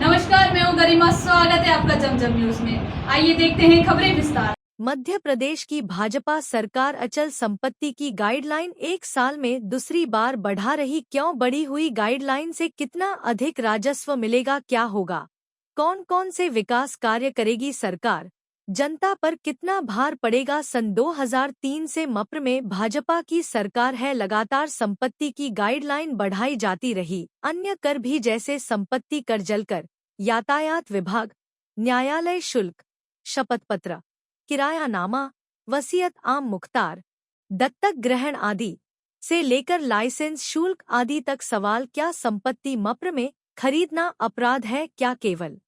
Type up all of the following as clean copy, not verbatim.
नमस्कार, मैं हूँ गरिमा। स्वागत है आपका जमजम न्यूज में। आइए देखते हैं खबरें विस्तार। मध्य प्रदेश की भाजपा सरकार अचल संपत्ति की गाइडलाइन 1 साल में दूसरी बार बढ़ा रही। क्यों बढ़ी हुई गाइडलाइन से कितना अधिक राजस्व मिलेगा, क्या होगा, कौन कौन से विकास कार्य करेगी सरकार, जनता पर कितना भार पड़ेगा। सन 2003 से मप्र में भाजपा की सरकार है, लगातार संपत्ति की गाइडलाइन बढ़ाई जाती रही। अन्य कर भी जैसे संपत्ति कर, जलकर, यातायात विभाग, न्यायालय शुल्क, शपथ पत्र, किरायानामा, वसीयत आम मुख्तार, दत्तक ग्रहण आदि से लेकर लाइसेंस शुल्क आदि तक सवाल, क्या संपत्ति मप्र में खरीदना अपराध है? क्या केवल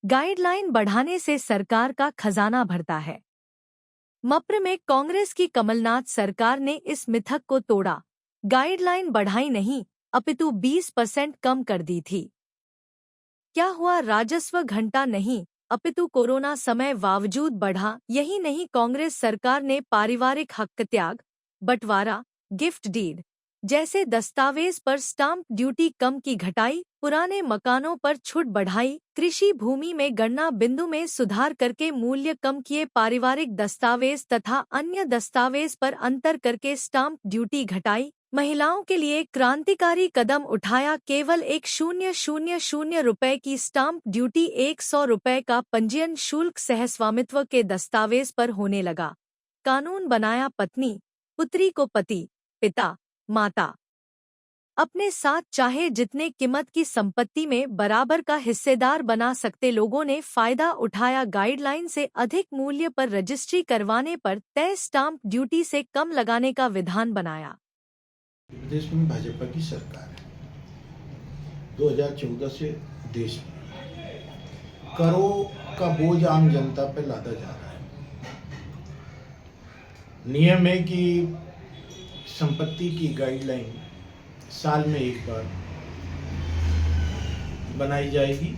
गाइडलाइन बढ़ाने से सरकार का खजाना भरता है? मप्र में कांग्रेस की कमलनाथ सरकार ने इस मिथक को तोड़ा। गाइडलाइन बढ़ाई नहीं, अपितु 20% कम कर दी थी। क्या हुआ? राजस्व घंटा नहीं, अपितु कोरोना समय बावजूद बढ़ा। यही नहीं, कांग्रेस सरकार ने पारिवारिक हक त्याग, बंटवारा, गिफ्ट डीड जैसे दस्तावेज पर स्टाम्प ड्यूटी कम की घटाई, पुराने मकानों पर छूट बढ़ाई, कृषि भूमि में गणना बिंदु में सुधार करके मूल्य कम किए, पारिवारिक दस्तावेज तथा अन्य दस्तावेज पर अंतर करके स्टाम्प ड्यूटी घटाई, महिलाओं के लिए क्रांतिकारी कदम उठाया। केवल 1,000 रुपए की स्टाम्प ड्यूटी 100 रुपए का पंजीयन शुल्क सहस्वामित्व के दस्तावेज पर होने लगा। कानून बनाया, पत्नी पुत्री को पति, पिता, माता अपने साथ चाहे जितने कीमत की संपत्ति में बराबर का हिस्सेदार बना सकते। लोगों ने फायदा उठाया। गाइडलाइन से अधिक मूल्य पर रजिस्ट्री करवाने पर तय स्टाम्प ड्यूटी से कम लगाने का विधान बनाया। प्रदेश में भाजपा की सरकार है। 2014 से देश में करों का बोझ आम जनता पर लादा जा रहा है। नियम है कि संपत्ति की गाइडलाइन साल में एक बार बनाई जाएगी।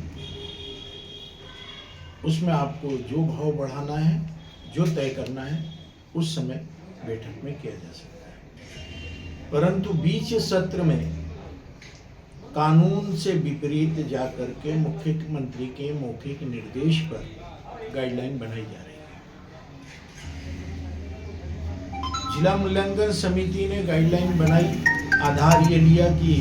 उसमें आपको जो भाव बढ़ाना है, जो तय करना है, उस समय बैठक में किया जा सकता है। परंतु बीच सत्र में कानून से विपरीत जाकर के मुख्यमंत्री के मौखिक निर्देश पर गाइडलाइन बनाई जा रही है। जिला मूल्यांकन समिति ने गाइडलाइन बनाई। आधार ये लिया कि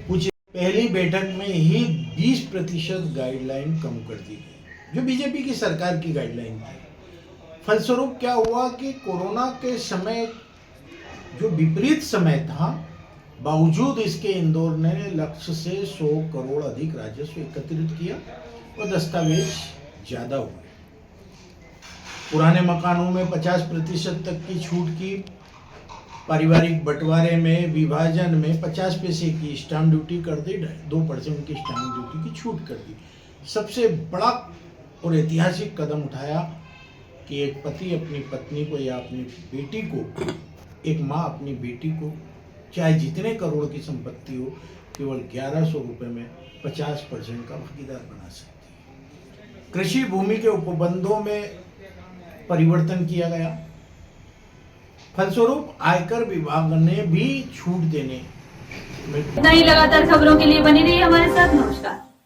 कुछ पहली बैठक में ही 20% गाइडलाइन कम कर दी गई, जो बीजेपी की सरकार की गाइडलाइन थी। फलस्वरूप क्या हुआ कि कोरोना के समय जो विपरीत समय था, बावजूद इसके इंदौर ने लक्ष्य से 100 करोड़ अधिक राजस्व एकत्रित किया और दस्तावेज ज्यादा हुए। पुराने मकानों में 50% तक की छूट की, पारिवारिक बंटवारे में, विभाजन में 50 पैसे की स्टाम्प ड्यूटी कर दी, 2% की स्टाम्प ड्यूटी की छूट कर दी। सबसे बड़ा और ऐतिहासिक कदम उठाया कि एक पति अपनी पत्नी को या अपनी बेटी को, एक माँ अपनी बेटी को, चाहे जितने करोड़ की संपत्ति हो, केवल 1100 रुपये में 50% का भागीदार बना सकती है। कृषि भूमि के उपबंधों में परिवर्तन किया गया। फलस्वरूप आयकर विभाग ने भी छूट देने में। नई लगातार खबरों के लिए बनी रहिए हमारे साथ। नमस्कार।